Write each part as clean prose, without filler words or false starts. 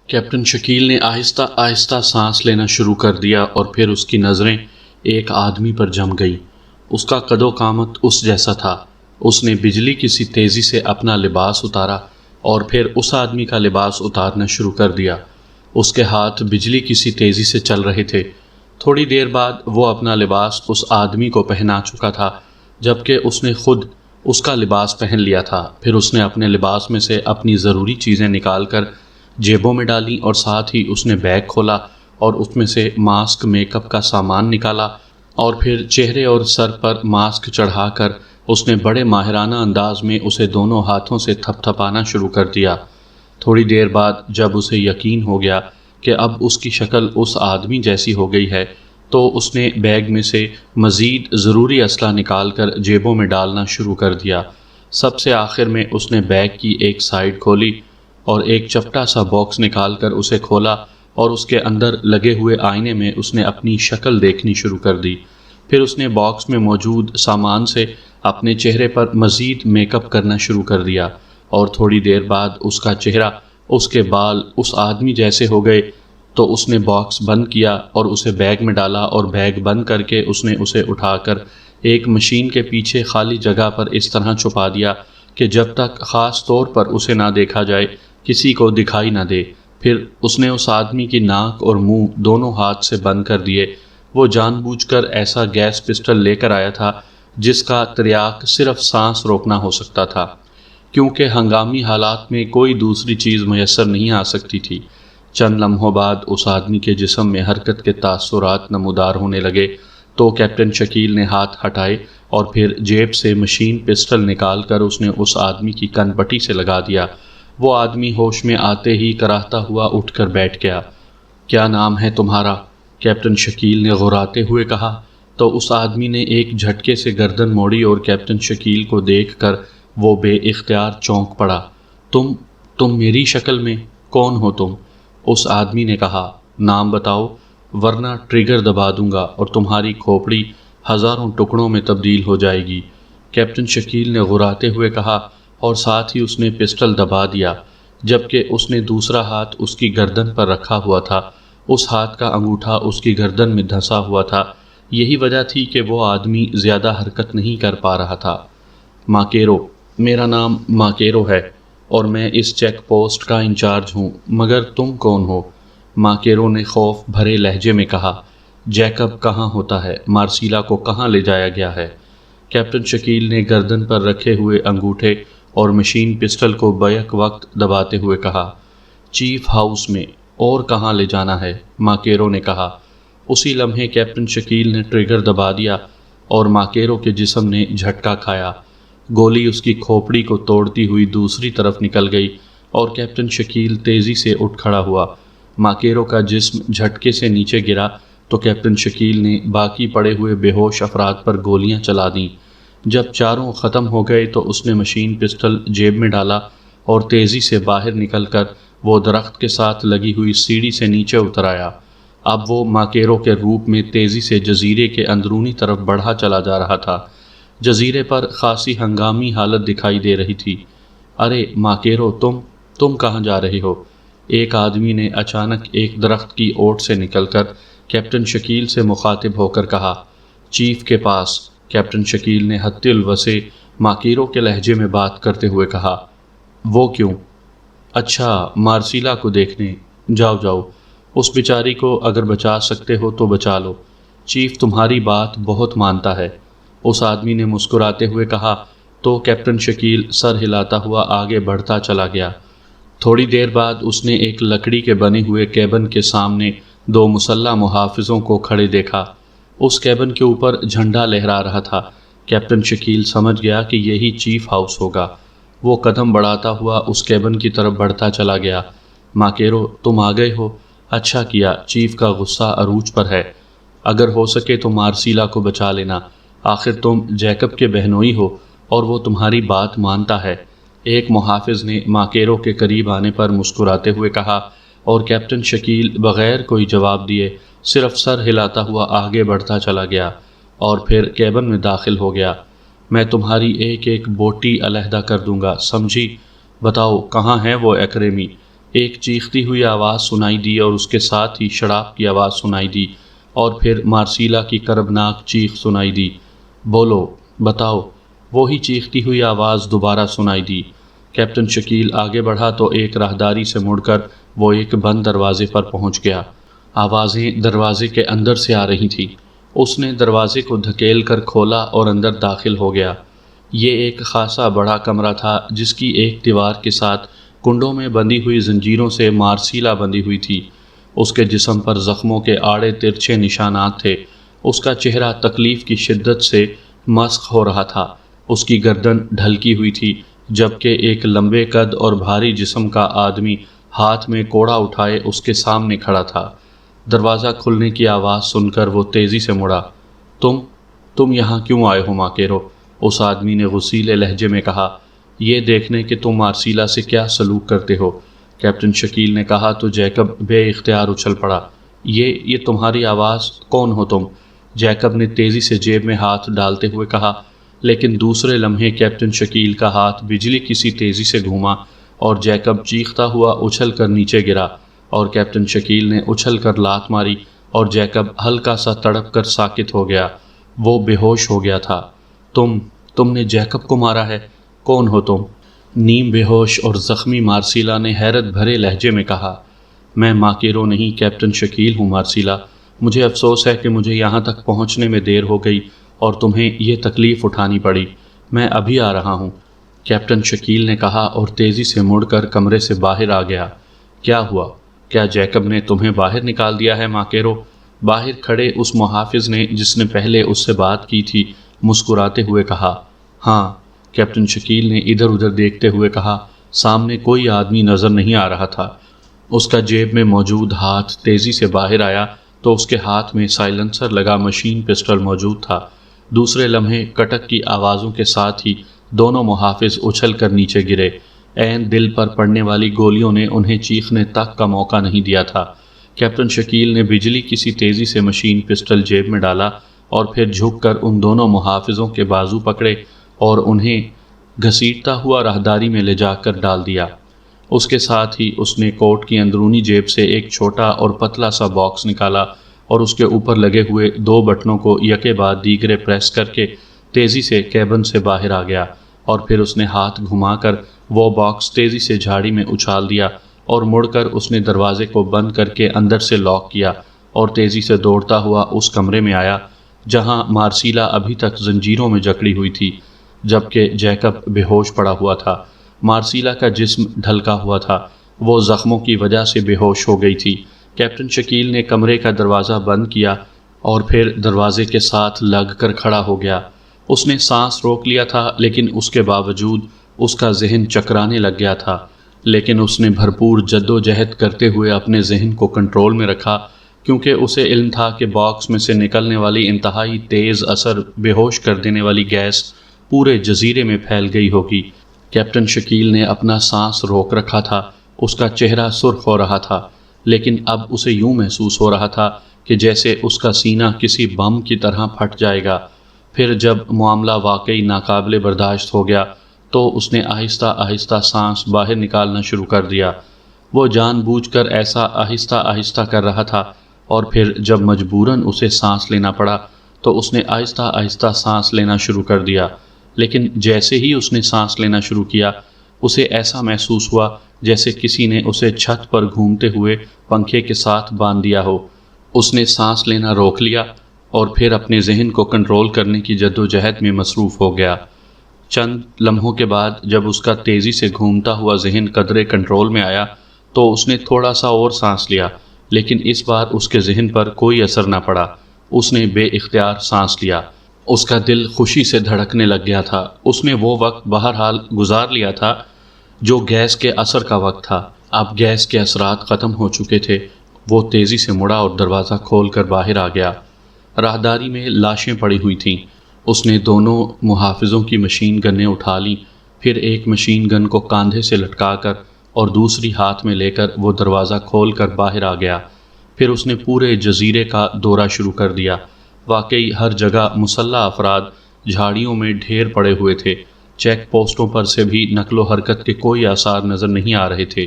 Captain Shakeel نے آہستہ آہستہ سانس لینا شروع کر دیا اور پھر اس کی نظریں ایک آدمی پر جم گئیں۔ اس کا قد و قامت اس جیسا تھا۔ اس نے بجلی کی سی تیزی سے اپنا لباس اتارا اور پھر اس آدمی کا لباس اتارنا شروع کر دیا۔ اس کے ہاتھ بجلی کی سی تیزی سے چل رہے تھے۔ تھوڑی دیر بعد وہ اپنا لباس اس آدمی کو پہنا چکا تھا، جبکہ اس نے خود اس کا لباس پہن لیا تھا۔ پھر اس نے اپنے لباس میں سے اپنی ضروری چیزیں نکال کر جیبوں میں ڈالیں اور ساتھ ہی اس نے بیگ کھولا اور اس میں سے ماسک، میک اپ کا سامان نکالا اور پھر چہرے اور سر پر ماسک چڑھا کر اس نے بڑے ماہرانہ انداز میں اسے دونوں ہاتھوں سے تھپ تھپانا شروع کر دیا۔ تھوڑی دیر بعد جب اسے یقین ہو گیا کہ اب اس کی شکل اس آدمی جیسی ہو گئی ہے تو اس نے بیگ میں سے مزید ضروری اسلحہ نکال کر جیبوں میں ڈالنا شروع کر دیا۔ سب سے آخر میں اس نے بیگ کی ایک سائیڈ کھولی اور ایک چپٹا سا باکس نکال کر اسے کھولا اور اس کے اندر لگے ہوئے آئینے میں اس نے اپنی شکل دیکھنی شروع کر دی۔ پھر اس نے باکس میں موجود سامان سے اپنے چہرے پر مزید میک اپ کرنا شروع کر دیا اور تھوڑی دیر بعد اس کا چہرہ، اس کے بال اس آدمی جیسے ہو گئے۔ تو اس نے باکس بند کیا اور اسے بیگ میں ڈالا اور بیگ بند کر کے اس نے اسے اٹھا کر ایک مشین کے پیچھے خالی جگہ پر اس طرح چھپا دیا کہ جب تک خاص طور پر اسے نہ دیکھا جائے کسی کو دکھائی نہ دے۔ پھر اس نے اس آدمی کی ناک اور منہ دونوں ہاتھ سے بند کر دیے۔ وہ جان بوجھ کر ایسا گیس پسٹل لے کر آیا تھا جس کا تریاق صرف سانس روکنا ہو سکتا تھا، کیونکہ ہنگامی حالات میں کوئی دوسری چیز میسر نہیں آ سکتی تھی۔ چند لمحوں بعد اس آدمی کے جسم میں حرکت کے تاثرات نمودار ہونے لگے تو کیپٹن شکیل نے ہاتھ ہٹائے اور پھر جیب سے مشین پسٹل نکال کر اس نے اس آدمی کی کن پٹی سے لگا دیا۔ وہ آدمی ہوش میں آتے ہی کراہتا ہوا اٹھ کر بیٹھ گیا۔ کیا نام ہے تمہارا؟ کیپٹن شکیل نے غراتے ہوئے کہا تو اس آدمی نے ایک جھٹکے سے گردن موڑی اور کیپٹن شکیل کو دیکھ کر وہ بے اختیار چونک پڑا۔ تم میری شکل میں؟ کون ہو تم؟ اس آدمی نے کہا، نام بتاؤ ورنہ ٹریگر دبا دوں گا اور تمہاری کھوپڑی ہزاروں ٹکڑوں میں تبدیل ہو جائے گی۔ کیپٹن شکیل نے غراتے ہوئے کہا اور ساتھ ہی اس نے پسٹل دبا دیا، جبکہ اس نے دوسرا ہاتھ اس کی گردن پر رکھا ہوا تھا۔ اس ہاتھ کا انگوٹھا اس کی گردن میں دھنسا ہوا تھا۔ یہی وجہ تھی کہ وہ آدمی زیادہ حرکت نہیں کر پا رہا تھا۔ ماکیرو، میرا نام ماکیرو ہے اور میں اس چیک پوسٹ کا انچارج ہوں، مگر تم کون ہو؟ ماکیرو نے خوف بھرے لہجے میں کہا۔ جیکب کہاں ہوتا ہے؟ مارسیلا کو کہاں لے جایا گیا ہے؟ کیپٹن شکیل نے گردن پر رکھے ہوئے انگوٹھے اور مشین پسٹل کو بیک وقت دباتے ہوئے کہا، چیف ہاؤس میں۔ اور کہاں لے جانا ہے؟ ماکیرو نے کہا۔ اسی لمحے کیپٹن شکیل نے ٹریگر دبا دیا اور ماکیرو کے جسم نے جھٹکا کھایا۔ گولی اس کی کھوپڑی کو توڑتی ہوئی دوسری طرف نکل گئی اور کیپٹن شکیل تیزی سے اٹھ کھڑا ہوا۔ ماکیرو کا جسم جھٹکے سے نیچے گرا تو کیپٹن شکیل نے باقی پڑے ہوئے بے ہوش افراد پر گولیاں چلا دیں۔ جب چاروں ختم ہو گئے تو اس نے مشین پسٹل جیب میں ڈالا اور تیزی سے باہر نکل کر وہ درخت کے ساتھ لگی ہوئی سیڑھی سے نیچے اتر آیا۔ اب وہ ماکیرو کے روپ میں تیزی سے جزیرے کے اندرونی طرف بڑھا چلا جا رہا تھا۔ جزیرے پر خاصی ہنگامی حالت دکھائی دے رہی تھی۔ ارے ماکیرو، تم کہاں جا رہے ہو؟ ایک آدمی نے اچانک ایک درخت کی اوٹ سے نکل کر کیپٹن شکیل سے مخاطب ہو کر کہا، چیف کے پاس۔ کیپٹن شکیل نے حد الوسع ماکیرو کے لہجے میں بات کرتے ہوئے کہا، وہ کیوں؟ اچھا، مارسیلا کو دیکھنے۔ جاؤ، اس بیچاری کو اگر بچا سکتے ہو تو بچا لو، چیف تمہاری بات بہت مانتا ہے، اس آدمی نے مسکراتے ہوئے کہا تو کیپٹن شکیل سر ہلاتا ہوا آگے بڑھتا چلا گیا۔ تھوڑی دیر بعد اس نے ایک لکڑی کے بنے ہوئے کیبن کے سامنے دو مسلح محافظوں کو کھڑے دیکھا۔ اس کیبن کے اوپر جھنڈا لہرا رہا تھا۔ کیپٹن شکیل سمجھ گیا کہ یہی چیف ہاؤس ہوگا۔ وہ قدم بڑھاتا ہوا اس کیبن کی طرف بڑھتا چلا گیا۔ ماکیرو، تم آ گئے ہو؟ اچھا کیا، چیف کا غصہ عروج پر ہے۔ اگر ہو سکے تو مارسیلا کو بچا لینا، آخر تم جیکب کے بہنوئی ہو اور وہ تمہاری بات مانتا ہے، ایک محافظ نے ماکیرو کے قریب آنے پر مسکراتے ہوئے کہا اور کیپٹن شکیل بغیر کوئی جواب دیے صرف سر ہلاتا ہوا آگے بڑھتا چلا گیا اور پھر کیبن میں داخل ہو گیا۔ میں تمہاری ایک ایک بوٹی علیحدہ کر دوں گا، سمجھی؟ بتاؤ کہاں ہے وہ ایکریمی؟ ایک چیختی ہوئی آواز سنائی دی اور اس کے ساتھ ہی شراب کی آواز سنائی دی، اور پھر مارسیلا کی کربناک چیخ سنائی دی۔ بولو، بتاؤ۔ وہی چیختی ہوئی آواز دوبارہ سنائی دی۔ کیپٹن شکیل آگے بڑھا تو ایک راہداری سے مڑ کر وہ ایک بند دروازے پر پہنچ گیا۔ آوازیں دروازے کے اندر سے آ رہی تھیں۔ اس نے دروازے کو دھکیل کر کھولا اور اندر داخل ہو گیا۔ یہ ایک خاصا بڑا کمرہ تھا جس کی ایک دیوار کے ساتھ کنڈوں میں بندھی ہوئی زنجیروں سے مارسیلا بندھی ہوئی تھی۔ اس کے جسم پر زخموں کے آڑے ترچھے نشانات تھے۔ اس کا چہرہ تکلیف کی شدت سے مسخ ہو رہا تھا۔ اس کی گردن ڈھلکی ہوئی تھی، جبکہ ایک لمبے قد اور بھاری جسم کا آدمی ہاتھ میں کوڑا اٹھائے اس کے سامنے کھڑا تھا۔ دروازہ کھلنے کی آواز سن کر وہ تیزی سے مڑا۔ تم یہاں کیوں آئے ہو ماکیرو؟ اس آدمی نے غصیلے لہجے میں کہا۔ یہ دیکھنے کہ تم مارسیلا سے کیا سلوک کرتے ہو، کیپٹن شکیل نے کہا تو جیکب بے اختیار اچھل پڑا۔ یہ تمہاری آواز، کون ہو تم؟ جیکب نے تیزی سے جیب میں ہاتھ ڈالتے ہوئے کہا، لیکن دوسرے لمحے کیپٹن شکیل کا ہاتھ بجلی کی سی تیزی سے گھوما اور جیکب چیختا ہوا اچھل کر نیچے گرا، اور کیپٹن شکیل نے اچھل کر لات ماری اور جیکب ہلکا سا تڑپ کر ساکت ہو گیا۔ وہ بے ہوش ہو گیا تھا۔ تم نے جیکب کو مارا ہے؟ کون ہو تم؟ نیم بے ہوش اور زخمی مارسیلا نے حیرت بھرے لہجے میں کہا۔ میں ماکیرو نہیں، کیپٹن شکیل ہوں مارسیلا۔ مجھے افسوس ہے کہ مجھے یہاں تک پہنچنے میں دیر ہو گئی اور تمہیں یہ تکلیف اٹھانی پڑی۔ میں ابھی آ رہا ہوں، کیپٹن شکیل نے کہا اور تیزی سے مڑ کر کمرے سے باہر آ گیا۔ کیا ہوا؟ کیا جیکب نے تمہیں باہر نکال دیا ہے ماکیرو؟ باہر کھڑے اس محافظ نے جس نے پہلے اس سے بات کی تھی مسکراتے ہوئے کہا۔ ہاں، کیپٹن شکیل نے ادھر ادھر دیکھتے ہوئے کہا۔ سامنے کوئی آدمی نظر نہیں آ رہا تھا۔ اس کا جیب میں موجود ہاتھ تیزی سے باہر آیا تو اس کے ہاتھ میں سائلنسر لگا مشین پسٹل موجود تھا۔ دوسرے لمحے کٹک کی آوازوں کے ساتھ ہی دونوں محافظ اچھل کر نیچے گرے۔ عین دل پر پڑنے والی گولیوں نے انہیں چیخنے تک کا موقع نہیں دیا تھا۔ کیپٹن شکیل نے بجلی کی سی تیزی سے مشین پسٹل جیب میں ڈالا اور پھر جھک کر ان دونوں محافظوں کے بازو پکڑے اور انہیں گھسیٹتا ہوا راہداری میں لے جا کر ڈال دیا۔ اس کے ساتھ ہی اس نے کوٹ کی اندرونی جیب سے ایک چھوٹا اور پتلا سا باکس نکالا اور اس کے اوپر لگے ہوئے 2 بٹنوں کو یکے بعد دیگرے پریس کر کے تیزی سے کیبن سے باہر آ گیا، اور پھر اس نے ہاتھ گھما کر وہ باکس تیزی سے جھاڑی میں اچھال دیا اور مڑ کر اس نے دروازے کو بند کر کے اندر سے لاک کیا اور تیزی سے دوڑتا ہوا اس کمرے میں آیا جہاں مارسیلا ابھی تک زنجیروں میں جکڑی ہوئی تھی، جبکہ جیکب بے ہوش پڑا ہوا تھا۔ مارسیلا کا جسم ڈھلکا ہوا تھا، وہ زخموں کی وجہ سے بے ہوش ہو گئی تھی۔ کیپٹن شکیل نے کمرے کا دروازہ بند کیا اور پھر دروازے کے ساتھ لگ کر کھڑا ہو گیا۔ اس نے سانس روک لیا تھا، لیکن اس کے باوجود اس کا ذہن چکرانے لگ گیا تھا، لیکن اس نے بھرپور جدوجہد کرتے ہوئے اپنے ذہن کو کنٹرول میں رکھا، کیونکہ اسے علم تھا کہ باکس میں سے نکلنے والی انتہائی تیز اثر بے ہوش کر دینے والی گیس پورے جزیرے میں پھیل گئی ہوگی۔ کیپٹن شکیل نے اپنا سانس روک رکھا تھا، اس کا چہرہ سرخ ہو رہا تھا، لیکن اب اسے یوں محسوس ہو رہا تھا کہ جیسے اس کا سینہ کسی بم کی طرح پھٹ جائے گا۔ پھر جب معاملہ واقعی ناقابل برداشت ہو گیا تو اس نے آہستہ آہستہ سانس باہر نکالنا شروع کر دیا۔ وہ جان بوجھ کر ایسا آہستہ آہستہ کر رہا تھا، اور پھر جب مجبوراً اسے سانس لینا پڑا تو اس نے آہستہ آہستہ سانس لینا شروع کر دیا، لیکن جیسے ہی اس نے سانس لینا شروع کیا اسے ایسا محسوس ہوا جیسے کسی نے اسے چھت پر گھومتے ہوئے پنکھے کے ساتھ باندھ دیا ہو۔ اس نے سانس لینا روک لیا اور پھر اپنے ذہن کو کنٹرول کرنے کی جدوجہد میں مصروف ہو گیا۔ چند لمحوں کے بعد جب اس کا تیزی سے گھومتا ہوا ذہن قدرے کنٹرول میں آیا تو اس نے تھوڑا سا اور سانس لیا، لیکن اس بار اس کے ذہن پر کوئی اثر نہ پڑا۔ اس نے بے اختیار سانس لیا۔ اس کا دل خوشی سے دھڑکنے لگ گیا تھا۔ اس نے وہ وقت بہرحال گزار لیا تھا جو گیس کے اثر کا وقت تھا۔ اب گیس کے اثرات ختم ہو چکے تھے۔ وہ تیزی سے مڑا اور دروازہ کھول کر باہر آ گیا۔ راہداری میں لاشیں پڑی ہوئی تھیں۔ اس نے دونوں محافظوں کی مشین گنیں اٹھا لیں، پھر ایک مشین گن کو کاندھے سے لٹکا کر اور دوسری ہاتھ میں لے کر وہ دروازہ کھول کر باہر آ گیا۔ پھر اس نے پورے جزیرے کا دورہ شروع کر دیا۔ واقعی ہر جگہ مسلح افراد جھاڑیوں میں ڈھیر پڑے ہوئے تھے۔ چیک پوسٹوں پر سے بھی نقل و حرکت کے کوئی آثار نظر نہیں آ رہے تھے۔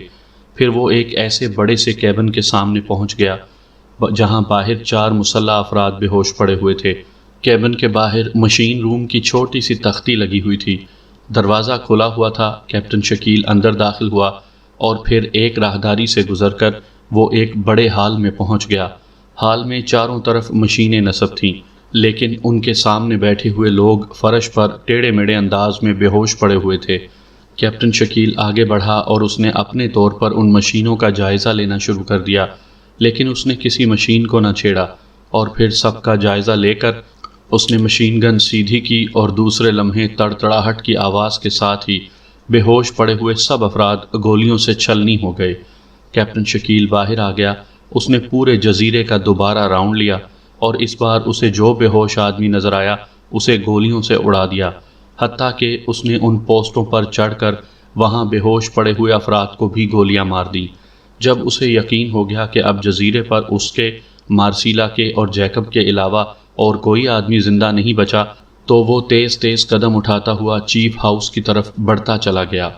پھر وہ ایک ایسے بڑے سے کیبن کے سامنے پہنچ گیا جہاں باہر 4 مسلح افراد بے ہوش پڑے ہوئے تھے۔ کیبن کے باہر مشین روم کی چھوٹی سی تختی لگی ہوئی تھی۔ دروازہ کھلا ہوا تھا۔ کیپٹن شکیل اندر داخل ہوا اور پھر ایک راہداری سے گزر کر وہ ایک بڑے ہال میں پہنچ گیا۔ ہال میں چاروں طرف مشینیں نصب تھیں، لیکن ان کے سامنے بیٹھے ہوئے لوگ فرش پر ٹیڑھے میڑھے انداز میں بے ہوش پڑے ہوئے تھے۔ کیپٹن شکیل آگے بڑھا اور اس نے اپنے طور پر ان مشینوں کا جائزہ لینا شروع کر دیا، لیکن اس نے کسی مشین کو نہ چھیڑا، اور پھر سب کا جائزہ لے کر اس نے مشین گن سیدھی کی اور دوسرے لمحے تڑتڑاہٹ کی آواز کے ساتھ ہی بے ہوش پڑے ہوئے سب افراد گولیوں سے چھلنی ہو گئے۔ کیپٹن شکیل باہر آ گیا۔ اس نے پورے جزیرے کا دوبارہ راؤنڈ لیا اور اس بار اسے جو بے ہوش آدمی نظر آیا اسے گولیوں سے اڑا دیا، حتیٰ کہ اس نے ان پوسٹوں پر چڑھ کر وہاں بے ہوش پڑے ہوئے افراد کو بھی گولیاں مار دیں۔ جب اسے یقین ہو گیا کہ اب جزیرے پر اس کے، مارسیلا کے اور جیکب کے علاوہ اور کوئی آدمی زندہ نہیں بچا تو وہ تیز تیز قدم اٹھاتا ہوا چیف ہاؤس کی طرف بڑھتا چلا گیا۔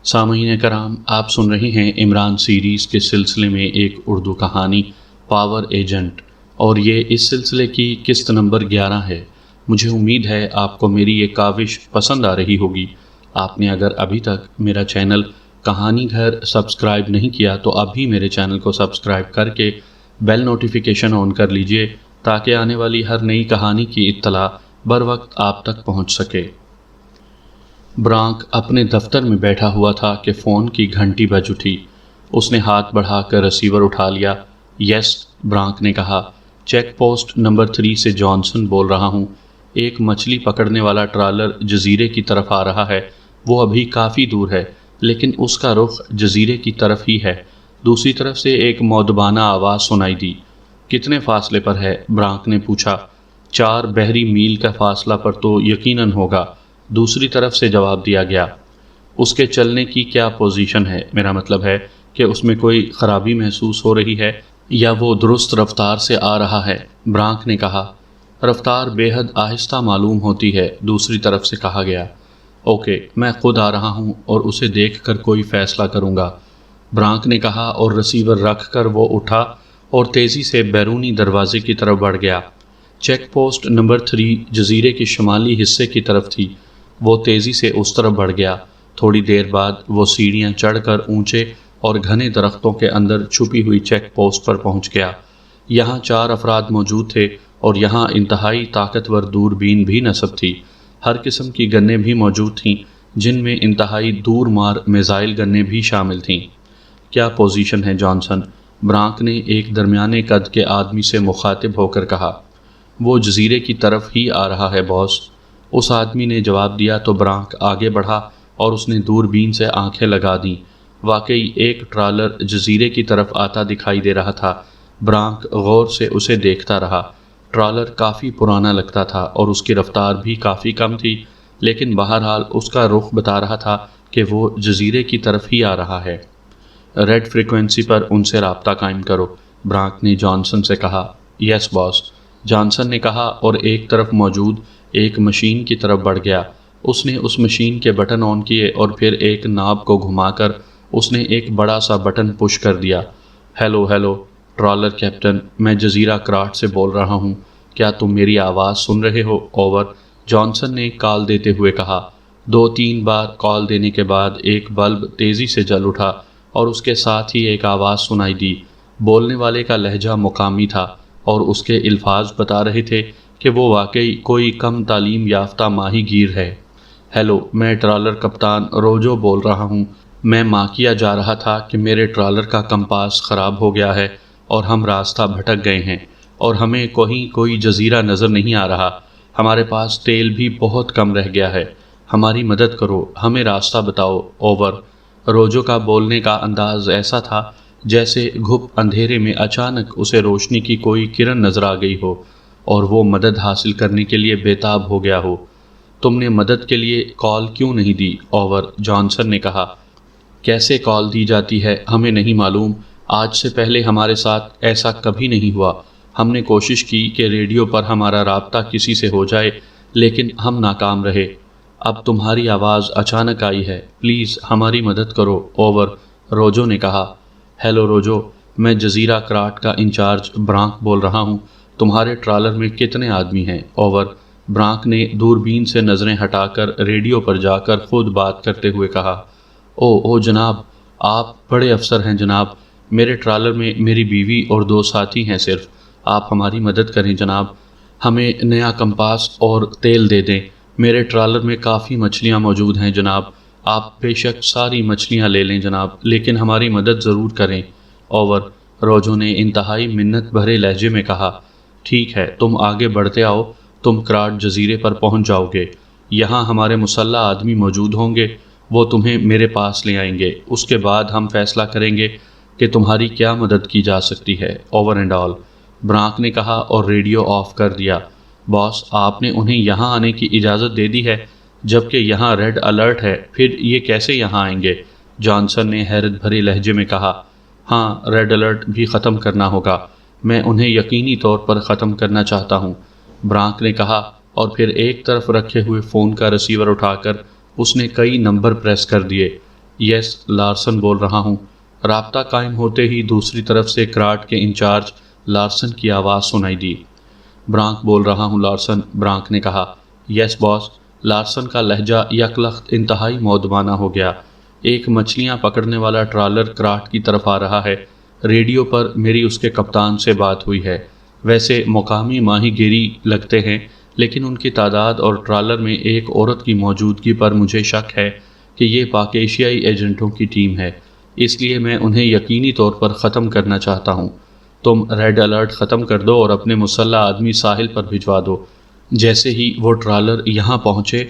سامعین کرام، آپ سن رہے ہیں عمران سیریز کے سلسلے میں ایک اردو کہانی پاور ایجنٹ، اور یہ اس سلسلے کی قسط نمبر 11 ہے۔ مجھے امید ہے آپ کو میری یہ کاوش پسند آ رہی ہوگی۔ آپ نے اگر ابھی تک میرا چینل کہانی گھر سبسکرائب نہیں کیا تو ابھی میرے چینل کو سبسکرائب کر کے بیل نوٹیفیکیشن آن کر لیجئے تاکہ آنے والی ہر نئی کہانی کی اطلاع بر وقت آپ تک پہنچ سکے۔ برانک اپنے دفتر میں بیٹھا ہوا تھا کہ فون کی گھنٹی بج اٹھی۔ اس نے ہاتھ بڑھا کر ریسیور اٹھا لیا۔ یس، برانک نے کہا۔ چیک پوسٹ نمبر 3 سے جانسن بول رہا ہوں۔ ایک مچھلی پکڑنے والا ٹرالر جزیرے کی طرف آ رہا ہے۔ وہ ابھی کافی دور ہے، لیکن اس کا رخ جزیرے کی طرف ہی ہے۔ دوسری طرف سے ایک مؤدبانہ آواز سنائی دی۔ کتنے فاصلے پر ہے؟ برانک نے پوچھا۔ 4 بحری میل کا فاصلہ پر تو یقیناً ہوگا، دوسری طرف سے جواب دیا گیا۔ اس کے چلنے کی کیا پوزیشن ہے؟ میرا مطلب ہے کہ اس میں کوئی خرابی محسوس ہو رہی ہے یا وہ درست رفتار سے آ رہا ہے؟ برانک نے کہا۔ رفتار بے حد آہستہ معلوم ہوتی ہے، دوسری طرف سے کہا گیا۔ اوکے، میں خود آ رہا ہوں اور اسے دیکھ کر کوئی فیصلہ کروں گا، برانک نے کہا، اور ریسیور رکھ کر وہ اٹھا اور تیزی سے بیرونی دروازے کی طرف بڑھ گیا۔ چیک پوسٹ نمبر 3 جزیرے کے شمالی حصے کی طرف تھی۔ وہ تیزی سے اس طرف بڑھ گیا۔ تھوڑی دیر بعد وہ سیڑھیاں چڑھ کر اونچے اور گھنے درختوں کے اندر چھپی ہوئی چیک پوسٹ پر پہنچ گیا۔ یہاں 4 افراد موجود تھے اور یہاں انتہائی طاقتور دوربین بھی نصب تھی۔ ہر قسم کی گنیں بھی موجود تھیں، جن میں انتہائی دور مار میزائل گنیں بھی شامل تھیں۔ کیا پوزیشن ہے جانسن؟ برانک نے ایک درمیانے قد کے آدمی سے مخاطب ہو کر کہا۔ وہ جزیرے کی طرف ہی آ رہا ہے باس، اس آدمی نے جواب دیا تو برانک آگے بڑھا اور اس نے دوربین سے آنکھیں لگا دیں۔ واقعی ایک ٹرالر جزیرے کی طرف آتا دکھائی دے رہا تھا۔ برانک غور سے اسے دیکھتا رہا۔ ٹرالر کافی پرانا لگتا تھا اور اس کی رفتار بھی کافی کم تھی، لیکن بہرحال اس کا رخ بتا رہا تھا کہ وہ جزیرے کی طرف ہی آ رہا ہے۔ ریڈ فریکوینسی پر ان سے رابطہ قائم کرو، برانک نے جانسن سے کہا۔ یس باس، جانسن نے کہا اور ایک طرف موجود ایک مشین کی طرف بڑھ گیا۔ اس نے اس مشین کے بٹن آن کیے اور پھر ایک ناب کو گھما کر اس نے ایک بڑا سا بٹن پش کر دیا۔ ہیلو ہیلو ٹرالر کیپٹن، میں جزیرہ کراٹ سے بول رہا ہوں، کیا تم میری آواز سن رہے ہو؟ اوور، جانسن نے کال دیتے ہوئے کہا۔ 2-3 بار کال دینے کے بعد ایک بلب تیزی سے جل اٹھا اور اس کے ساتھ ہی ایک آواز سنائی دی۔ بولنے والے کا لہجہ مقامی تھا اور اس کے الفاظ بتا رہے تھے کہ وہ واقعی کوئی کم تعلیم یافتہ ماہی گیر ہے۔ ہیلو، میں ٹرالر کپتان روجو بول رہا ہوں۔ میں ماکیا جا رہا تھا کہ میرے ٹرالر کا کمپاس خراب ہو گیا ہے اور ہم راستہ بھٹک گئے ہیں اور ہمیں کوئی جزیرہ نظر نہیں آ رہا۔ ہمارے پاس تیل بھی بہت کم رہ گیا ہے۔ ہماری مدد کرو، ہمیں راستہ بتاؤ۔ اوور۔ روجو کا بولنے کا انداز ایسا تھا جیسے گھپ اندھیرے میں اچانک اسے روشنی کی کوئی کرن نظر آ گئی ہو اور وہ مدد حاصل کرنے کے لیے بےتاب ہو گیا ہو۔ تم نے مدد کے لیے کال کیوں نہیں دی؟ اوور، جانسن نے کہا۔ کیسے کال دی جاتی ہے ہمیں نہیں معلوم۔ آج سے پہلے ہمارے ساتھ ایسا کبھی نہیں ہوا۔ ہم نے کوشش کی کہ ریڈیو پر ہمارا رابطہ کسی سے ہو جائے، لیکن ہم ناکام رہے۔ اب تمہاری آواز اچانک آئی ہے، پلیز ہماری مدد کرو۔ اوور، روجو نے کہا۔ ہیلو روجو، میں جزیرہ کراٹ کا انچارج برانک بول رہا ہوں۔ تمہارے ٹرالر میں کتنے آدمی ہیں؟ اوور۔ برانک نے دوربین سے نظریں ہٹا کر ریڈیو پر جا کر خود بات کرتے ہوئے کہا۔ او جناب، آپ بڑے افسر ہیں جناب۔ میرے ٹرالر میں میری بیوی اور 2 ساتھی ہیں صرف۔ آپ ہماری مدد کریں جناب، ہمیں نیا کمپاس اور تیل دے دیں۔ میرے ٹرالر میں کافی مچھلیاں موجود ہیں جناب، آپ بے شک ساری مچھلیاں لے لیں جناب، لیکن ہماری مدد ضرور کریں۔ اوور۔ روجو نے انتہائی منت بھرے لہجے میں کہا۔ ٹھیک ہے، تم آگے بڑھتے آؤ، تم کراٹ جزیرے پر پہنچ جاؤ گے۔ یہاں ہمارے مسلح آدمی موجود ہوں گے، وہ تمہیں میرے پاس لے آئیں گے۔ اس کے بعد ہم فیصلہ کریں گے کہ تمہاری کیا مدد کی جا سکتی ہے۔ اوور اینڈ آل، برانک نے کہا اور ریڈیو آف کر دیا۔ باس، آپ نے انہیں یہاں آنے کی اجازت دے دی ہے جبکہ یہاں ریڈ الرٹ ہے، پھر یہ کیسے یہاں آئیں گے؟ جانسن نے حیرت بھرے لہجے میں کہا۔ ہاں، ریڈ الرٹ بھی ختم کرنا ہوگا، میں انہیں یقینی طور پر ختم کرنا چاہتا ہوں، برانک نے کہا، اور پھر ایک طرف رکھے ہوئے فون کا ریسیور اٹھا کر اس نے کئی نمبر پریس کر دیے۔ یس، لارسن بول رہا ہوں۔ رابطہ قائم ہوتے ہی دوسری طرف سے کراٹ کے انچارج لارسن کی آواز سنائی دی۔ برانک بول رہا ہوں لارسن، برانک نے کہا۔ یس باس۔ لارسن کا لہجہ یکلخت انتہائی مودبانہ ہو گیا۔ ایک مچھلیاں پکڑنے والا ٹرالر کراٹ کی طرف آ رہا ہے، ریڈیو پر میری اس کے کپتان سے بات ہوئی ہے۔ ویسے مقامی ماہی گیری لگتے ہیں، لیکن ان کی تعداد اور ٹرالر میں ایک عورت کی موجودگی پر مجھے شک ہے کہ یہ پاک ایشیائی ایجنٹوں کی ٹیم ہے، اس لیے میں انہیں یقینی طور پر ختم کرنا چاہتا ہوں۔ تم ریڈ الرٹ ختم کر دو اور اپنے مسلح آدمی ساحل پر بھجوا دو۔ جیسے ہی وہ ٹرالر یہاں پہنچے،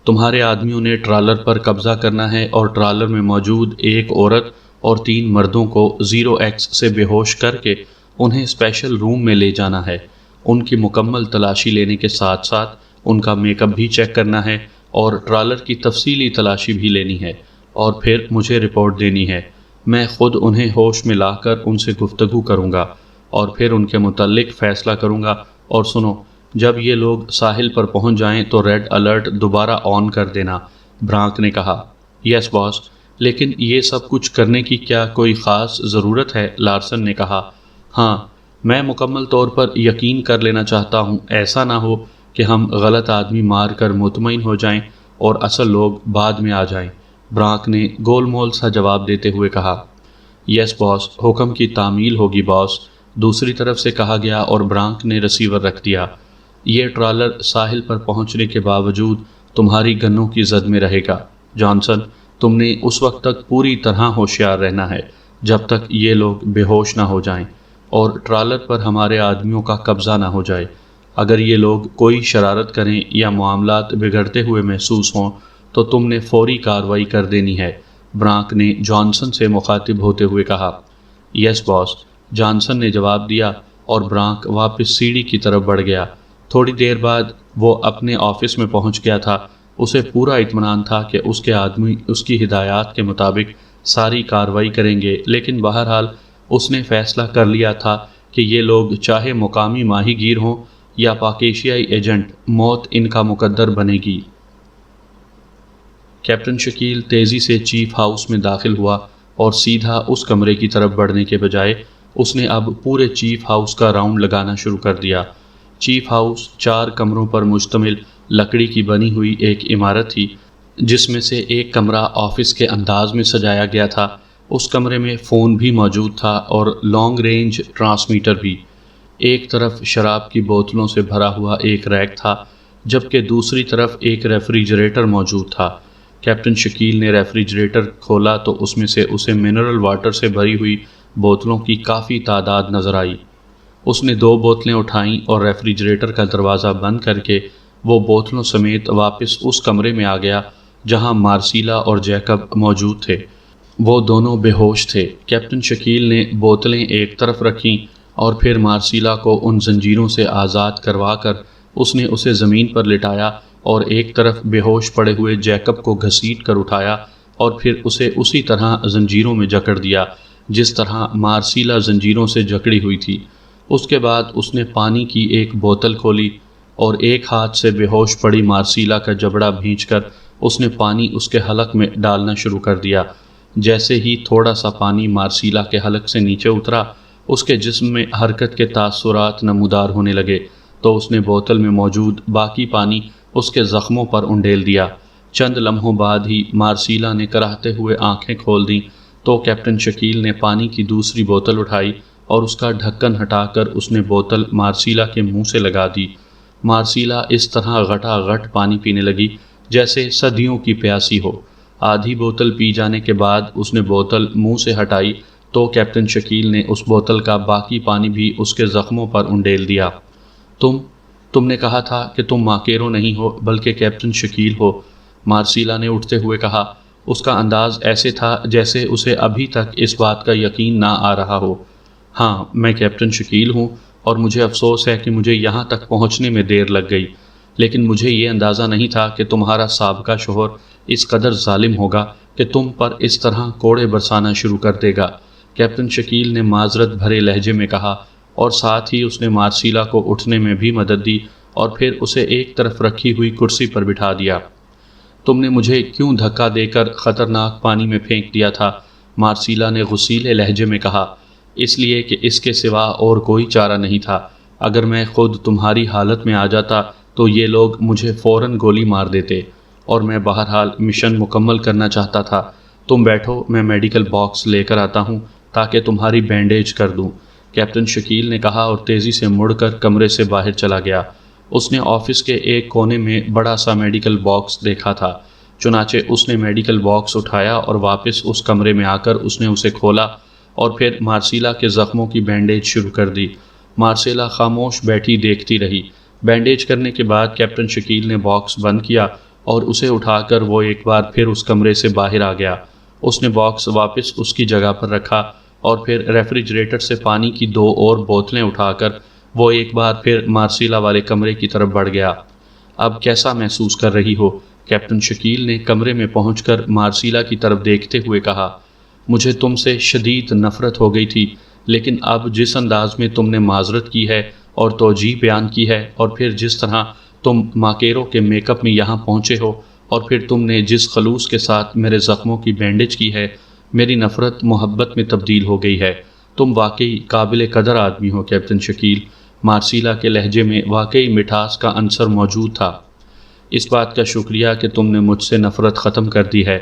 تمہارے آدمیوں نے ٹرالر پر قبضہ کرنا ہے اور ٹرالر میں موجود ایک عورت اور 3 مردوں کو 0x سے بے ہوش کر کے انہیں اسپیشل روم میں لے جانا ہے۔ ان کی مکمل تلاشی لینے کے ساتھ ساتھ ان کا میک اپ بھی چیک کرنا ہے اور ٹرالر کی تفصیلی تلاشی بھی لینی ہے، اور پھر مجھے رپورٹ دینی ہے۔ میں خود انہیں ہوش میں لا کر ان سے گفتگو کروں گا اور پھر ان کے متعلق فیصلہ کروں گا۔ اور سنو، جب یہ لوگ ساحل پر پہنچ جائیں تو ریڈ الرٹ دوبارہ آن کر دینا، برانک نے کہا۔ یس باس، لیکن یہ سب کچھ کرنے کی کیا کوئی خاص ضرورت ہے؟ لارسن نے کہا۔ ہاں، میں مکمل طور پر یقین کر لینا چاہتا ہوں، ایسا نہ ہو کہ ہم غلط آدمی مار کر مطمئن ہو جائیں اور اصل لوگ بعد میں آ جائیں، برانک نے گول مول سا جواب دیتے ہوئے کہا۔ یس باس، حکم کی تعمیل ہوگی باس، دوسری طرف سے کہا گیا، اور برانک نے ریسیور رکھ دیا۔ یہ ٹرالر ساحل پر پہنچنے کے باوجود تمہاری گنوں کی زد میں رہے گا جانسن۔ تم نے اس وقت تک پوری طرح ہوشیار رہنا ہے جب تک یہ لوگ بے ہوش نہ ہو جائیں اور ٹرالر پر ہمارے آدمیوں کا قبضہ نہ ہو جائے۔ اگر یہ لوگ کوئی شرارت کریں یا معاملات بگڑتے ہوئے محسوس ہوں تو تم نے فوری کارروائی کر دینی ہے، برانک نے جانسن سے مخاطب ہوتے ہوئے کہا۔ یس باس، جانسن نے جواب دیا، اور برانک واپس سیڑھی کی طرف بڑھ گیا۔ تھوڑی دیر بعد وہ اپنے آفس میں پہنچ گیا تھا۔ اسے پورا اطمینان تھا کہ اس کے آدمی اس کی ہدایات کے مطابق ساری کارروائی کریں گے، لیکن بہرحال اس نے فیصلہ کر لیا تھا کہ یہ لوگ چاہے مقامی ماہی گیر ہوں یا پاک ایشیائی ایجنٹ، موت ان کا مقدر بنے گی۔ کیپٹن شکیل تیزی سے چیف ہاؤس میں داخل ہوا اور سیدھا اس کمرے کی طرف بڑھنے کے بجائے اس نے اب پورے چیف ہاؤس کا راؤنڈ لگانا شروع کر دیا۔ چیف ہاؤس 4 کمروں پر مشتمل لکڑی کی بنی ہوئی ایک عمارت تھی، جس میں سے ایک کمرہ آفس کے انداز میں سجایا گیا تھا۔ اس کمرے میں فون بھی موجود تھا اور لانگ رینج ٹرانسمیٹر بھی۔ ایک طرف شراب کی بوتلوں سے بھرا ہوا ایک ریک تھا، جبکہ دوسری طرف ایک ریفریجریٹر موجود تھا۔ کیپٹن شکیل نے ریفریجریٹر کھولا تو اس میں سے اسے منرل واٹر سے بھری ہوئی بوتلوں کی کافی تعداد نظر آئی۔ اس نے 2 بوتلیں اٹھائیں اور ریفریجریٹر کا دروازہ بند کر کے وہ بوتلوں سمیت واپس اس کمرے میں آ گیا جہاں مارسیلا اور جیکب موجود تھے۔ وہ دونوں بے ہوش تھے۔ کیپٹن شکیل نے بوتلیں ایک طرف رکھیں اور پھر مارسیلا کو ان زنجیروں سے آزاد کروا کر اس نے اسے زمین پر لٹایا اور ایک طرف بے ہوش پڑے ہوئے جیکب کو گھسیٹ کر اٹھایا اور پھر اسے اسی طرح زنجیروں میں جکڑ دیا جس طرح مارسیلا زنجیروں سے جکڑی ہوئی تھی۔ اس کے بعد اس نے پانی کی ایک بوتل کھولی اور ایک ہاتھ سے بے ہوش پڑی مارسیلا کا جبڑا بھینچ کر اس نے پانی اس کے حلق میں ڈالنا شروع کر دیا۔ جیسے ہی تھوڑا سا پانی مارسیلا کے حلق سے نیچے اترا، اس کے جسم میں حرکت کے تاثرات نمودار ہونے لگے، تو اس نے بوتل میں موجود باقی پانی اس کے زخموں پر انڈیل دیا۔ چند لمحوں بعد ہی مارسیلا نے کراہتے ہوئے آنکھیں کھول دیں تو کیپٹن شکیل نے پانی کی دوسری بوتل اٹھائی اور اس کا ڈھکن ہٹا کر اس نے بوتل مارسیلا کے منہ سے لگا دی۔ مارسیلا اس طرح غٹا غٹ پانی پینے لگی جیسے صدیوں کی پیاسی ہو۔ آدھی بوتل پی جانے کے بعد اس نے بوتل منہ سے ہٹائی تو کیپٹن شکیل نے اس بوتل کا باقی پانی بھی اس کے زخموں پر انڈیل دیا۔ تم نے کہا تھا کہ تم ماکیرو نہیں ہو بلکہ کیپٹن شکیل ہو، مارسیلا نے اٹھتے ہوئے کہا۔ اس کا انداز ایسے تھا جیسے اسے ابھی تک اس بات کا یقین نہ آ رہا ہو۔ ہاں، میں کیپٹن شکیل ہوں اور مجھے افسوس ہے کہ مجھے یہاں تک پہنچنے میں دیر لگ گئی، لیکن مجھے یہ اندازہ نہیں تھا کہ تمہارا سابقہ شوہر اس قدر ظالم ہوگا کہ تم پر اس طرح کوڑے برسانا شروع کر دے گا، کیپٹن شکیل نے معذرت بھرے لہجے میں کہا، اور ساتھ ہی اس نے مارسیلا کو اٹھنے میں بھی مدد دی اور پھر اسے ایک طرف رکھی ہوئی کرسی پر بٹھا دیا۔ تم نے مجھے کیوں دھکا دے کر خطرناک پانی میں پھینک دیا تھا؟ مارسیلا نے غصیلے لہجے میں کہا۔ اس لیے کہ اس کے سوا اور کوئی چارہ نہیں تھا۔ اگر میں خود تمہاری حالت میں آ جاتا تو یہ لوگ مجھے فوراً گولی مار دیتے، اور میں بہرحال مشن مکمل کرنا چاہتا تھا۔ تم بیٹھو، میں میڈیکل باکس لے کر آتا ہوں تاکہ تمہاری بینڈیج کر دوں، کیپٹن شکیل نے کہا اور تیزی سے مڑ کر کمرے سے باہر چلا گیا۔ اس نے آفس کے ایک کونے میں بڑا سا میڈیکل باکس دیکھا تھا، چنانچہ اس نے میڈیکل باکس اٹھایا اور واپس اس کمرے میں آ کر اس نے اسے کھولا اور پھر مارسیلا کے زخموں کی بینڈیج شروع کر دی۔ مارسیلا خاموش بیٹھی دیکھتی رہی۔ بینڈیج کرنے کے بعد کیپٹن شکیل نے باکس بند کیا اور اسے اٹھا کر وہ ایک بار پھر اس کمرے سے باہر آ گیا۔ اس نے باکس واپس اس کی جگہ پر رکھا اور پھر ریفریجریٹر سے پانی کی 2 اور بوتلیں اٹھا کر وہ ایک بار پھر مارسیلا والے کمرے کی طرف بڑھ گیا۔ اب کیسا محسوس کر رہی ہو؟ کیپٹن شکیل نے کمرے میں پہنچ کر مارسیلا کی طرف دیکھتے ہوئے کہا۔ مجھے تم سے شدید نفرت ہو گئی تھی، لیکن اب جس انداز میں تم نے معذرت کی ہے اور توجیہ بیان کی ہے، اور پھر جس طرح تم ماکیرو کے میک اپ میں یہاں پہنچے ہو، اور پھر تم نے جس خلوص کے ساتھ میرے زخموں کی بینڈیج کی ہے، میری نفرت محبت میں تبدیل ہو گئی ہے۔ تم واقعی قابل قدر آدمی ہو کیپٹن شکیل۔ مارسیلا کے لہجے میں واقعی مٹھاس کا عنصر موجود تھا۔ اس بات کا شکریہ کہ تم نے مجھ سے نفرت ختم کر دی ہے،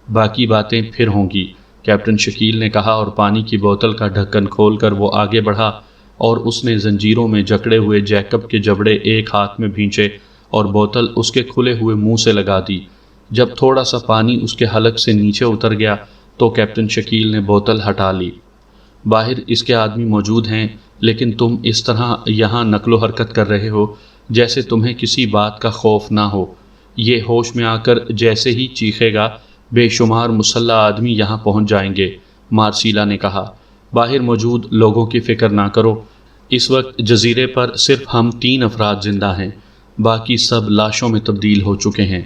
باقی باتیں پھر ہوں گی، کیپٹن شکیل نے کہا اور پانی کی بوتل کا ڈھکن کھول کر وہ آگے بڑھا اور اس نے زنجیروں میں جکڑے ہوئے جیکب کے جبڑے ایک ہاتھ میں بھینچے اور بوتل اس کے کھلے ہوئے منہ سے لگا دی۔ جب تھوڑا سا پانی اس کے حلق سے نیچے اتر گیا تو کیپٹن شکیل نے بوتل ہٹا لی۔ باہر اس کے آدمی موجود ہیں، لیکن تم اس طرح یہاں نقل و حرکت کر رہے ہو جیسے تمہیں کسی بات کا خوف نہ ہو۔ یہ ہوش میں آ کر جیسے ہی چیخے گا، بے شمار مسلح آدمی یہاں پہنچ جائیں گے، مارسیلا نے کہا۔ باہر موجود لوگوں کی فکر نہ کرو، اس وقت جزیرے پر صرف ہم 3 افراد زندہ ہیں، باقی سب لاشوں میں تبدیل ہو چکے ہیں،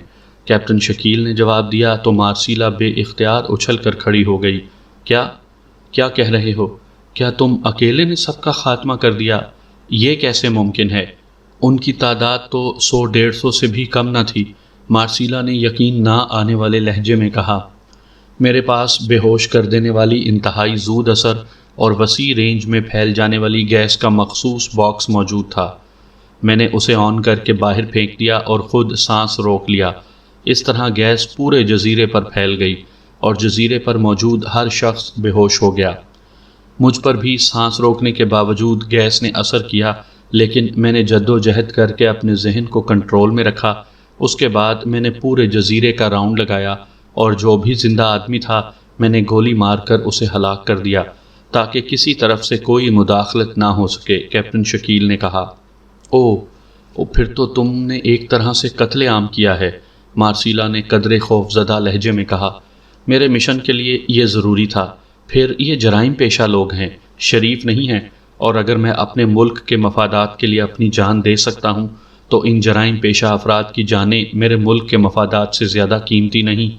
کیپٹن شکیل نے جواب دیا تو مارسیلا بے اختیار اچھل کر کھڑی ہو گئی۔ کیا کہہ رہے ہو؟ کیا تم اکیلے نے سب کا خاتمہ کر دیا؟ یہ کیسے ممکن ہے؟ ان کی تعداد تو 100-150 سے بھی کم نہ تھی، مارسیلا نے یقین نہ آنے والے لہجے میں کہا۔ میرے پاس بے ہوش کر دینے والی انتہائی زود اثر اور وسیع رینج میں پھیل جانے والی گیس کا مخصوص باکس موجود تھا۔ میں نے اسے آن کر کے باہر پھینک دیا اور خود سانس روک لیا۔ اس طرح گیس پورے جزیرے پر پھیل گئی اور جزیرے پر موجود ہر شخص بے ہوش ہو گیا۔ مجھ پر بھی سانس روکنے کے باوجود گیس نے اثر کیا، لیکن میں نے جد و جہد کر کے اپنے ذہن کو کنٹرول میں رکھا۔ اس کے بعد میں نے پورے جزیرے کا راؤنڈ لگایا اور جو بھی زندہ آدمی تھا میں نے گولی مار کر اسے ہلاک کر دیا تاکہ کسی طرف سے کوئی مداخلت نہ ہو سکے، کیپٹن شکیل نے کہا۔ پھر تو تم نے ایک طرح سے قتل عام کیا ہے، مارسیلا نے قدرے خوف زدہ لہجے میں کہا۔ میرے مشن کے لیے یہ ضروری تھا، پھر یہ جرائم پیشہ لوگ ہیں، شریف نہیں ہیں، اور اگر میں اپنے ملک کے مفادات کے لیے اپنی جان دے سکتا ہوں تو ان جرائم پیشہ افراد کی جانیں میرے ملک کے مفادات سے زیادہ قیمتی نہیں،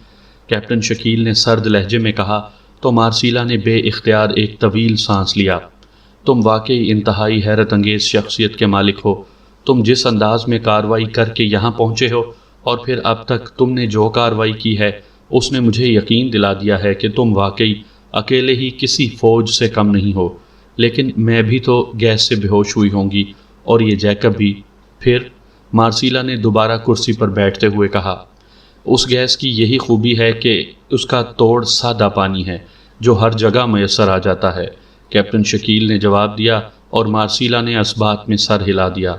کیپٹن شکیل نے سرد لہجے میں کہا تو مارسیلا نے بے اختیار ایک طویل سانس لیا۔ تم واقعی انتہائی حیرت انگیز شخصیت کے مالک ہو۔ تم جس انداز میں کارروائی کر کے یہاں پہنچے ہو اور پھر اب تک تم نے جو کارروائی کی ہے اس نے مجھے یقین دلا دیا ہے کہ تم واقعی اکیلے ہی کسی فوج سے کم نہیں ہو، لیکن میں بھی تو گیس سے بے ہوش ہوئی ہوں گی، اور یہ جیکب بھی۔ پھر مارسیلا نے دوبارہ کرسی پر بیٹھتے ہوئے کہا، اس گیس کی یہی خوبی ہے کہ اس کا توڑ سادہ پانی ہے جو ہر جگہ میسر آ جاتا ہے، کیپٹن شکیل نے جواب دیا، اور مارسیلا نے اس بات میں سر ہلا دیا۔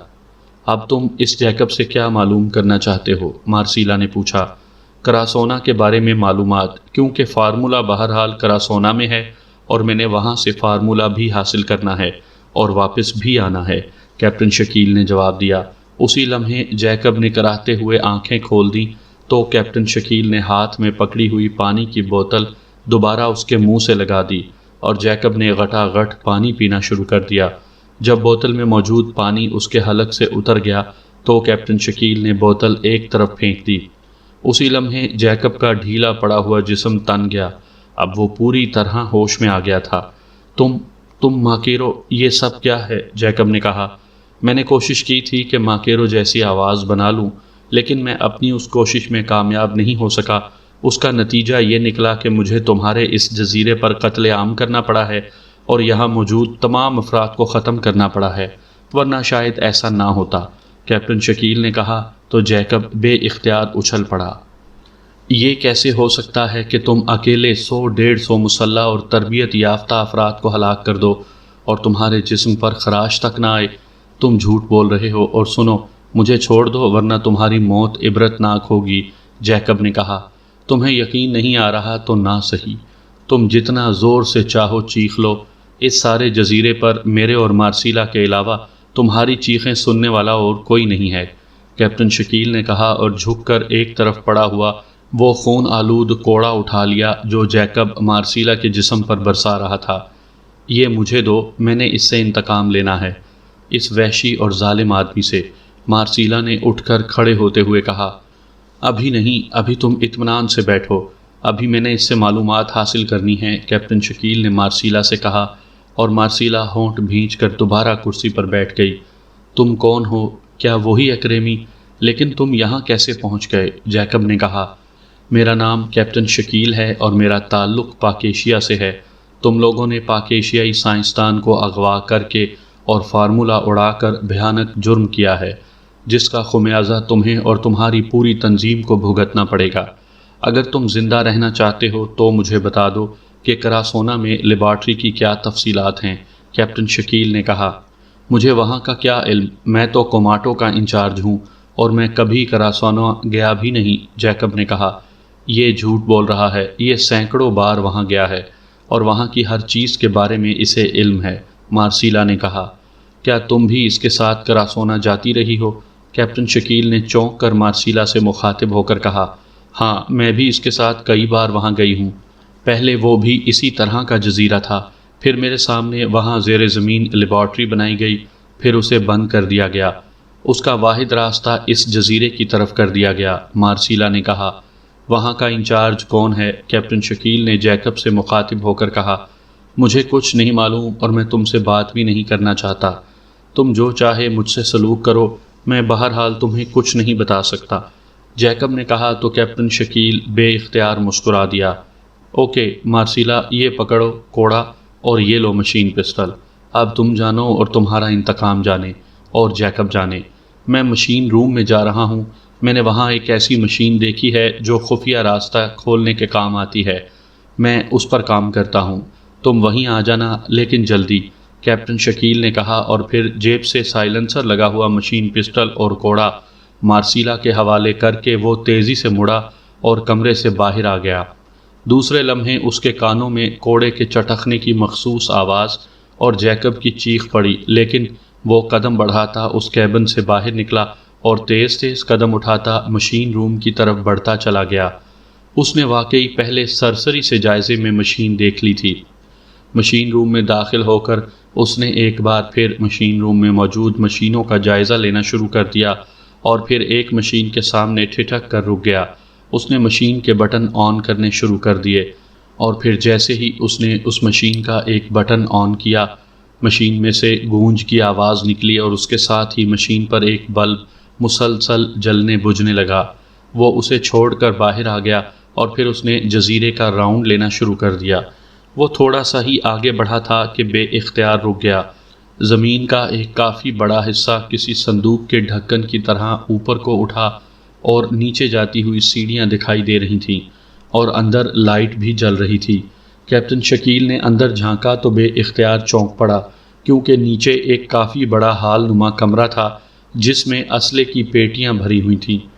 اب تم اس جیکب سے کیا معلوم کرنا چاہتے ہو؟ مارسیلا نے پوچھا۔ کراسونا کے بارے میں معلومات، کیونکہ فارمولہ بہرحال کراسونا میں ہے اور میں نے وہاں سے فارمولہ بھی حاصل کرنا ہے اور واپس بھی آنا ہے، کیپٹن شکیل نے جواب دیا۔ اسی لمحے جیکب نے کراہتے ہوئے آنکھیں کھول دیں تو کیپٹن شکیل نے ہاتھ میں پکڑی ہوئی پانی کی بوتل دوبارہ اس کے منہ سے لگا دی اور جیکب نے غٹا غٹ پانی پینا شروع کر دیا۔ جب بوتل میں موجود پانی اس کے حلق سے اتر گیا تو کیپٹن شکیل نے بوتل ایک طرف پھینک دی۔ اسی لمحے جیکب کا ڈھیلا پڑا ہوا جسم تن گیا۔ اب وہ پوری طرح ہوش میں آ گیا تھا۔ تم ماکیرو، یہ سب کیا ہے؟ جیکب نے کہا۔ میں نے کوشش کی تھی کہ ماکیرو جیسی آواز بنا لوں، لیکن میں اپنی اس کوشش میں کامیاب نہیں ہو سکا۔ اس کا نتیجہ یہ نکلا کہ مجھے تمہارے اس جزیرے پر قتل عام کرنا پڑا ہے اور یہاں موجود تمام افراد کو ختم کرنا پڑا ہے، ورنہ شاید ایسا نہ ہوتا، کیپٹن شکیل نے کہا تو جیکب بے اختیار اچھل پڑا۔ یہ کیسے ہو سکتا ہے کہ تم اکیلے 100-150 مسلح اور تربیت یافتہ افراد کو ہلاک کر دو اور تمہارے جسم پر خراش تک نہ آئے؟ تم جھوٹ بول رہے ہو، اور سنو، مجھے چھوڑ دو ورنہ تمہاری موت عبرتناک ہوگی، جیکب نے کہا۔ تمہیں یقین نہیں آ رہا تو نہ صحیح، تم جتنا زور سے چاہو چیخ لو، اس سارے جزیرے پر میرے اور مارسیلا کے علاوہ تمہاری چیخیں سننے والا اور کوئی نہیں ہے، کیپٹن شکیل نے کہا، اور جھک کر ایک طرف پڑا ہوا وہ خون آلود کوڑا اٹھا لیا جو جیکب مارسیلا کے جسم پر برسا رہا تھا۔ یہ مجھے دو، میں نے اس سے انتقام لینا ہے، اس وحشی اور ظالم آدمی سے، مارسیلا نے اٹھ کر کھڑے ہوتے ہوئے کہا۔ ابھی نہیں، ابھی تم اطمینان سے بیٹھو، ابھی میں نے اس سے معلومات حاصل کرنی ہیں، کیپٹن شکیل نے مارسیلا سے کہا، اور مارسیلا ہونٹ بھینچ کر دوبارہ کرسی پر بیٹھ گئی۔ تم کون ہو؟ کیا وہی اکریمی؟ لیکن تم یہاں کیسے پہنچ گئے؟ جیکب نے کہا۔ میرا نام کیپٹن شکیل ہے اور میرا تعلق پاک ایشیا سے ہے۔ تم لوگوں نے پاک ایشیائی سائنسدان کو اغوا کر کے اور فارمولہ اڑا کر بھیانک جرم کیا ہے، جس کا خمیازہ تمہیں اور تمہاری پوری تنظیم کو بھگتنا پڑے گا۔ اگر تم زندہ رہنا چاہتے ہو تو مجھے بتا دو کہ کراسونا میں لیبارٹری کی کیا تفصیلات ہیں، کیپٹن شکیل نے کہا۔ مجھے وہاں کا کیا علم، میں تو کوماٹو کا انچارج ہوں اور میں کبھی کراسونا گیا بھی نہیں، جیکب نے کہا۔ یہ جھوٹ بول رہا ہے، یہ سینکڑوں بار وہاں گیا ہے اور وہاں کی ہر چیز کے بارے میں اسے علم ہے، مارسیلا نے کہا۔ کیا تم بھی اس کے ساتھ کراسونا جاتی رہی ہو؟ کیپٹن شکیل نے چونک کر مارسیلا سے مخاطب ہو کر کہا۔ ہاں، میں بھی اس کے ساتھ کئی بار وہاں گئی ہوں۔ پہلے وہ بھی اسی طرح کا جزیرہ تھا، پھر میرے سامنے وہاں زیر زمین لیبارٹری بنائی گئی، پھر اسے بند کر دیا گیا۔ اس کا واحد راستہ اس جزیرے کی طرف کر دیا گیا، مارسیلا نے کہا۔ وہاں کا انچارج کون ہے؟ کیپٹن شکیل نے جیکب سے مخاطب ہو کر کہا۔ مجھے کچھ نہیں معلوم اور میں تم سے بات بھی نہیں کرنا چاہتا۔ تم جو چاہے مجھ سے سلوک کرو، میں بہرحال تمہیں کچھ نہیں بتا سکتا، جیکب نے کہا تو کیپٹن شکیل بے اختیار مسکرا دیا۔ اوکے مارسیلا، یہ پکڑو کوڑا اور یہ لو مشین پسٹل، اب تم جانو اور تمہارا انتقام جانے، اور جیکب جانے۔ میں مشین روم میں جا رہا ہوں، میں نے وہاں ایک ایسی مشین دیکھی ہے جو خفیہ راستہ کھولنے کے کام آتی ہے، میں اس پر کام کرتا ہوں، تم وہیں آ جانا لیکن جلدی، کیپٹن شکیل نے کہا، اور پھر جیب سے سائلنسر لگا ہوا مشین پسٹل اور کوڑا مارسیلا کے حوالے کر کے وہ تیزی سے مڑا اور کمرے سے باہر آ گیا۔ دوسرے لمحے اس کے کانوں میں کوڑے کے چٹکنے کی مخصوص آواز اور جیکب کی چیخ پڑی، لیکن وہ قدم بڑھاتا اس کیبن سے باہر نکلا اور تیز تیز قدم اٹھاتا مشین روم کی طرف بڑھتا چلا گیا۔ اس نے واقعی پہلے سرسری سے جائزے میں مشین دیکھ لی تھی۔ مشین روم میں داخل ہو کر اس نے ایک بار پھر مشین روم میں موجود مشینوں کا جائزہ لینا شروع کر دیا اور پھر ایک مشین کے سامنے ٹھٹک کر رک گیا۔ اس نے مشین کے بٹن آن کرنے شروع کر دیے اور پھر جیسے ہی اس نے اس مشین کا ایک بٹن آن کیا، مشین میں سے گونج کی آواز نکلی اور اس کے ساتھ ہی مشین پر ایک بلب مسلسل جلنے بجھنے لگا۔ وہ اسے چھوڑ کر باہر آ گیا اور پھر اس نے جزیرے کا راؤنڈ لینا شروع کر دیا۔ وہ تھوڑا سا ہی آگے بڑھا تھا کہ بے اختیار رک گیا۔ زمین کا ایک کافی بڑا حصہ کسی صندوق کے ڈھکن کی طرح اوپر کو اٹھا اور نیچے جاتی ہوئی سیڑھیاں دکھائی دے رہی تھیں اور اندر لائٹ بھی جل رہی تھی۔ کیپٹن شکیل نے اندر جھانکا تو بے اختیار چونک پڑا، کیونکہ نیچے ایک کافی بڑا ہال نما کمرہ تھا جس میں اسلحے کی پیٹیاں بھری ہوئی تھیں۔